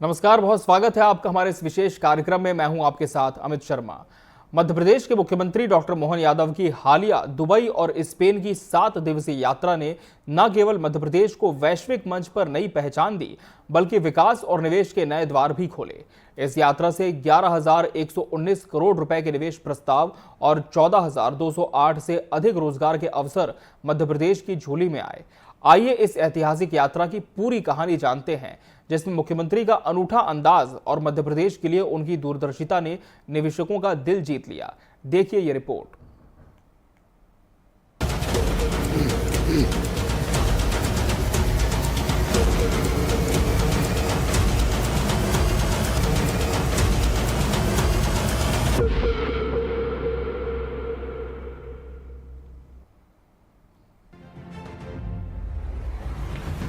नमस्कार, बहुत स्वागत है आपका हमारे इस विशेष कार्यक्रम में। मैं हूं आपके साथ अमित शर्मा। मध्य प्रदेश के मुख्यमंत्री डॉक्टर मोहन यादव की हालिया दुबई और स्पेन की 7 दिवसीय यात्रा ने न केवल मध्य प्रदेश को वैश्विक मंच पर नई पहचान दी, बल्कि विकास और निवेश के नए द्वार भी खोले। इस यात्रा से 11,119 करोड़ रुपए के निवेश प्रस्ताव और 14,208 से अधिक रोजगार के अवसर मध्य प्रदेश की झोली में आए। आइए इस ऐतिहासिक यात्रा की पूरी कहानी जानते हैं, जिसमें मुख्यमंत्री का अनूठा अंदाज और मध्य प्रदेश के लिए उनकी दूरदर्शिता ने निवेशकों का दिल जीत लिया। देखिए ये रिपोर्ट।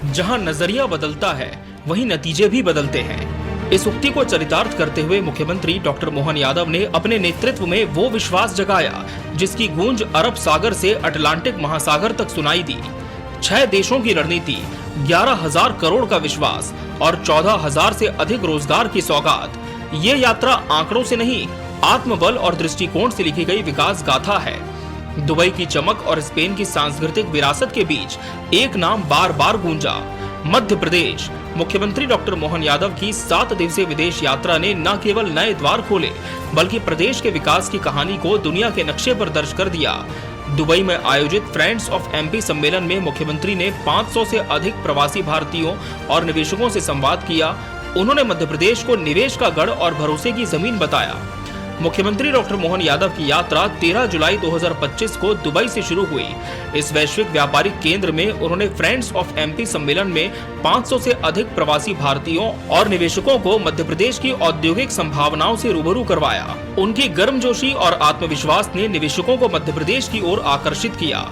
जहां नजरिया बदलता है, वहीं नतीजे भी बदलते हैं। इस उक्ति को चरितार्थ करते हुए मुख्यमंत्री डॉक्टर मोहन यादव ने अपने नेतृत्व में वो विश्वास जगाया जिसकी गूंज अरब सागर से अटलांटिक महासागर तक सुनाई दी। 6 देशों की रणनीति, 11,000 करोड़ का विश्वास और 14,000 से अधिक रोजगार की सौगात। ये यात्रा आंकड़ों से नहीं, आत्मबल और दृष्टिकोण से लिखी गई विकास गाथा है। दुबई की चमक और स्पेन की सांस्कृतिक विरासत के बीच एक नाम बार बार गूंजा, मध्य प्रदेश। मुख्यमंत्री डॉक्टर मोहन यादव की 7 दिवसीय विदेश यात्रा ने न केवल नए द्वार खोले, बल्कि प्रदेश के विकास की कहानी को दुनिया के नक्शे पर दर्ज कर दिया। दुबई में आयोजित फ्रेंड्स ऑफ एमपी सम्मेलन में मुख्यमंत्री ने 500 से अधिक प्रवासी भारतीयों और निवेशकों से संवाद किया। उन्होंने मध्य प्रदेश को निवेश का गढ़ और भरोसे की जमीन बताया। मुख्यमंत्री डॉक्टर मोहन यादव की यात्रा 13 जुलाई 2025 को दुबई से शुरू हुई। इस वैश्विक व्यापारिक केंद्र में उन्होंने फ्रेंड्स ऑफ एमपी सम्मेलन में 500 से अधिक प्रवासी भारतीयों और निवेशकों को मध्य प्रदेश की औद्योगिक संभावनाओं से रूबरू करवाया। उनकी गर्मजोशी और आत्मविश्वास ने निवेशकों को मध्य प्रदेश की ओर आकर्षित किया।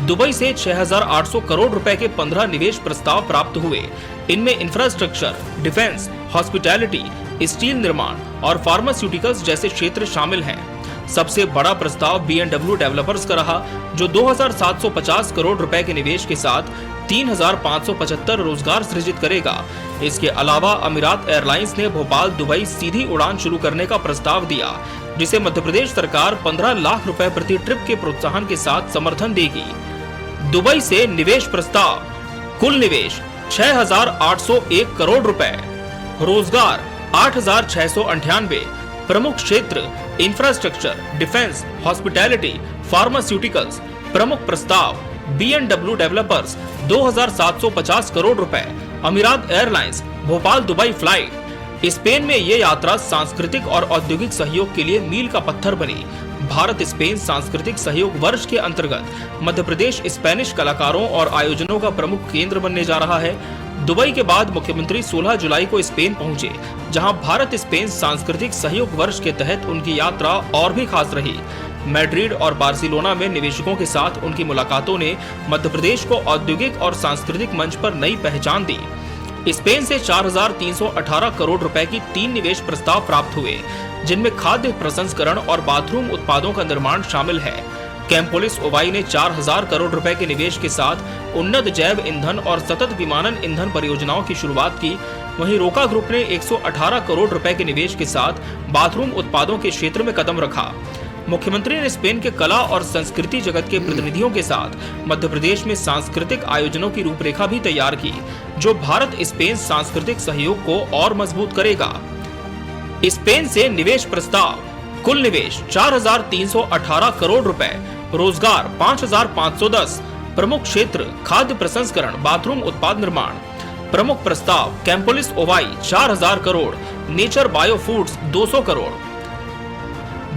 दुबई से 6,800 करोड़ रुपए के 15 निवेश प्रस्ताव प्राप्त हुए। इनमें इंफ्रास्ट्रक्चर, डिफेंस, हॉस्पिटैलिटी, स्टील निर्माण और फार्मास्यूटिकल्स जैसे क्षेत्र शामिल हैं। सबसे बड़ा प्रस्ताव B&W डेवलपर्स का रहा, जो 2,750 करोड़ रुपए के निवेश के साथ 3,575 रोजगार सृजित करेगा। इसके अलावा अमीरात एयरलाइंस ने भोपाल दुबई सीधी उड़ान शुरू करने का प्रस्ताव दिया, जिसे मध्य प्रदेश सरकार 15 लाख रुपए प्रति ट्रिप के प्रोत्साहन के साथ समर्थन देगी। दुबई से निवेश प्रस्ताव, कुल निवेश 6,801 करोड़ रुपए, रोजगार 8,698, प्रमुख क्षेत्र इंफ्रास्ट्रक्चर, डिफेंस, हॉस्पिटैलिटी, फार्मास्यूटिकल्स। प्रमुख प्रस्ताव B&W डेवलपर्स 2,750 करोड़ रुपए, अमीरात airlines Bhopal Dubai flight. Spain में ये यात्रा सांस्कृतिक और औद्योगिक सहयोग के लिए मील का पत्थर बनी। भारत स्पेन सांस्कृतिक सहयोग वर्ष के अंतर्गत मध्य प्रदेश स्पेनिश कलाकारों और आयोजनों का प्रमुख केंद्र बनने जा रहा है। दुबई के बाद मुख्यमंत्री 16 जुलाई को स्पेन पहुंचे, जहां भारत स्पेन सांस्कृतिक सहयोग वर्ष के तहत उनकी यात्रा और भी खास रही। मैड्रिड और बार्सिलोना में निवेशकों के साथ उनकी मुलाकातों ने मध्य प्रदेश को औद्योगिक और सांस्कृतिक मंच पर नई पहचान दी। स्पेन से 4,318 करोड़ रुपए की 3 निवेश प्रस्ताव प्राप्त हुए, जिनमें खाद्य प्रसंस्करण और बाथरूम उत्पादों का निर्माण शामिल है। कैम्पोलिस ओवाई ने 4,000 करोड़ रुपए के निवेश के साथ उन्नत जैव ईंधन और सतत विमानन ईंधन परियोजनाओं की शुरुआत की। वहीं रोका ग्रुप ने 118 करोड़ रुपए के निवेश के साथ बाथरूम उत्पादों के क्षेत्र में कदम रखा। मुख्यमंत्री ने स्पेन के कला और संस्कृति जगत के प्रतिनिधियों के साथ मध्य प्रदेश में सांस्कृतिक आयोजनों की रूपरेखा भी तैयार की, जो भारत स्पेन सांस्कृतिक सहयोग को और मजबूत करेगा। स्पेन से निवेश प्रस्ताव, कुल निवेश 4,318 करोड़ रुपए, रोजगार 5,510, प्रमुख क्षेत्र खाद्य प्रसंस्करण, बाथरूम उत्पाद निर्माण। प्रमुख प्रस्ताव कैम्पोलिस ओवाई 4,000 crore, Nature Bio Foods 200 crore.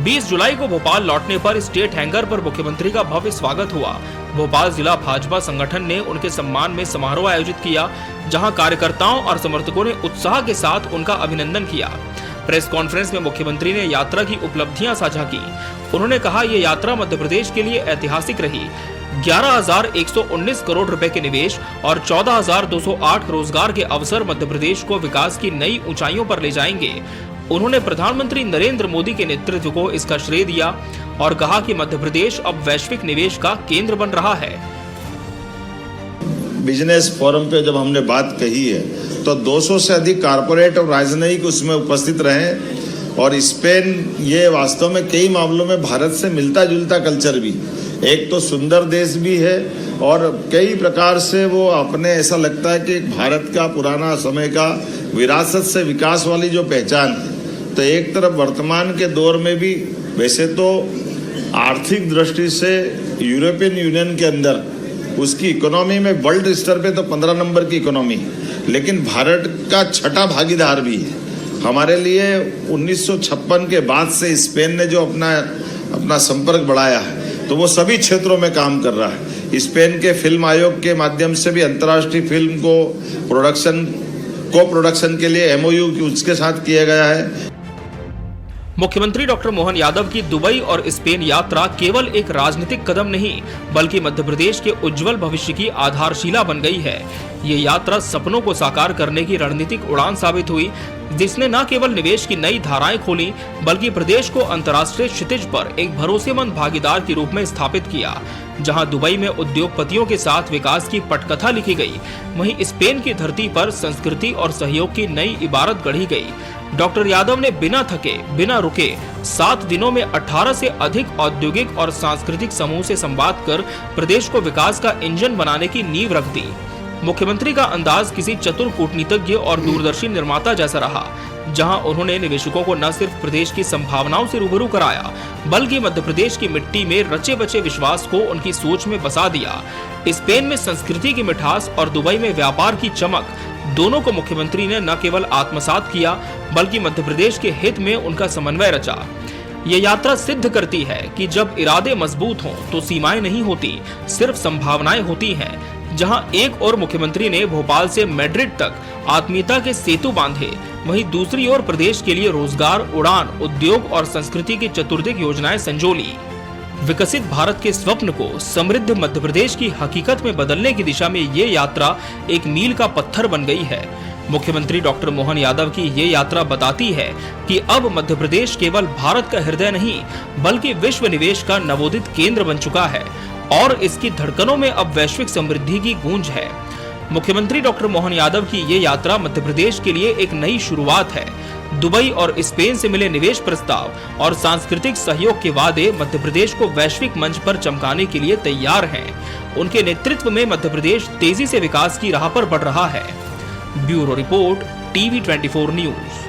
20 जुलाई को भोपाल लौटने पर स्टेट हैंगर पर मुख्यमंत्री का भव्य स्वागत हुआ। भोपाल जिला भाजपा संगठन ने उनके सम्मान में समारोह आयोजित किया, जहां कार्यकर्ताओं और समर्थकों ने उत्साह के साथ उनका अभिनंदन किया। प्रेस कॉन्फ्रेंस में मुख्यमंत्री ने यात्रा की उपलब्धियां साझा की। उन्होंने कहा, ये यात्रा मध्य प्रदेश के लिए ऐतिहासिक रही। 11,119 करोड़ रुपए के निवेश और 14,208 रोजगार के अवसर मध्य प्रदेश को विकास की नई ऊंचाइयों पर ले जाएंगे। उन्होंने प्रधानमंत्री नरेंद्र मोदी के नेतृत्व को इसका श्रेय दिया और कहा कि मध्य प्रदेश अब वैश्विक निवेश का केंद्र बन रहा है। बिजनेस फोरम पे जब हमने बात कही है तो 200 से अधिक कारपोरेट और राजनयिक उसमें उपस्थित रहे और स्पेन ये वास्तव में कई मामलों में भारत से मिलता जुलता कल्चर भी, एक तो सुंदर देश भी है और कई प्रकार से वो अपने ऐसा लगता है कि भारत का पुराना समय का विरासत से विकास वाली जो पहचान है, तो एक तरफ वर्तमान के दौर में भी वैसे तो आर्थिक दृष्टि से यूरोपियन यूनियन के अंदर उसकी इकोनॉमी में वर्ल्ड स्तर पे तो 15 नंबर की इकोनॉमी, लेकिन भारत का छठा भागीदार भी है। हमारे लिए 1956 के बाद से स्पेन ने जो अपना संपर्क बढ़ाया है तो वो सभी क्षेत्रों में काम कर रहा है। स्पेन के फिल्म आयोग के माध्यम से भी अंतर्राष्ट्रीय फिल्म को प्रोडक्शन के लिए MOU उसके साथ किया गया है। मुख्यमंत्री डॉक्टर मोहन यादव की दुबई और स्पेन यात्रा केवल एक राजनीतिक कदम नहीं बल्कि मध्य प्रदेश के उज्जवल भविष्य की आधारशिला बन गई है। ये यात्रा सपनों को साकार करने की रणनीतिक उड़ान साबित हुई, जिसने न केवल निवेश की नई धाराएं खोली बल्कि प्रदेश को अंतर्राष्ट्रीय क्षितिज पर एक भरोसेमंद भागीदार के रूप में स्थापित किया। जहां दुबई में उद्योगपतियों के साथ विकास की पटकथा लिखी गई, वहीं स्पेन की धरती पर संस्कृति और सहयोग की नई इबारत गढ़ी गई। डॉक्टर यादव ने बिना थके बिना रुके 7 दिनों में 18 से अधिक औद्योगिक और सांस्कृतिक समूह से संवाद कर प्रदेश को विकास का इंजन बनाने की नींव रख दी। मुख्यमंत्री का अंदाज किसी चतुर कूटनीतिज्ञ और दूरदर्शी निर्माता जैसा रहा, जहां उन्होंने निवेशकों को न सिर्फ प्रदेश की संभावनाओं से रूबरू कराया बल्कि मध्य प्रदेश की मिट्टी में रचे बचे विश्वास को उनकी सोच में बसा दिया। स्पेन में संस्कृति की मिठास और दुबई में व्यापार की चमक, दोनों को मुख्यमंत्री ने न केवल आत्मसात किया बल्कि मध्य प्रदेश के हित में उनका समन्वय रचा। ये यात्रा सिद्ध करती है कि जब इरादे मजबूत हों तो सीमाएं नहीं होती, सिर्फ संभावनाएं होती हैं। जहां एक ओर मुख्यमंत्री ने भोपाल से मैड्रिड तक आत्मीयता के सेतु बांधे, वहीं दूसरी ओर प्रदेश के लिए रोजगार, उड़ान, उद्योग और संस्कृति की चतुर्दिक योजनाएं संजोली। विकसित भारत के स्वप्न को समृद्ध मध्य प्रदेश की हकीकत में बदलने की दिशा में ये यात्रा एक मील का पत्थर बन गई है। मुख्यमंत्री डॉक्टर मोहन यादव की ये यात्रा बताती है कि अब मध्य प्रदेश केवल भारत का हृदय नहीं बल्कि विश्व निवेश का नवोदित केंद्र बन चुका है और इसकी धड़कनों में अब वैश्विक समृद्धि की गूंज है। मुख्यमंत्री डॉक्टर मोहन यादव की ये यात्रा मध्य प्रदेश के लिए एक नई शुरुआत है। दुबई और स्पेन से मिले निवेश प्रस्ताव और सांस्कृतिक सहयोग के वादे मध्य प्रदेश को वैश्विक मंच पर चमकाने के लिए तैयार हैं। उनके नेतृत्व में मध्य प्रदेश तेजी से विकास की राह पर बढ़ रहा है। Bureau report, TV 24 news.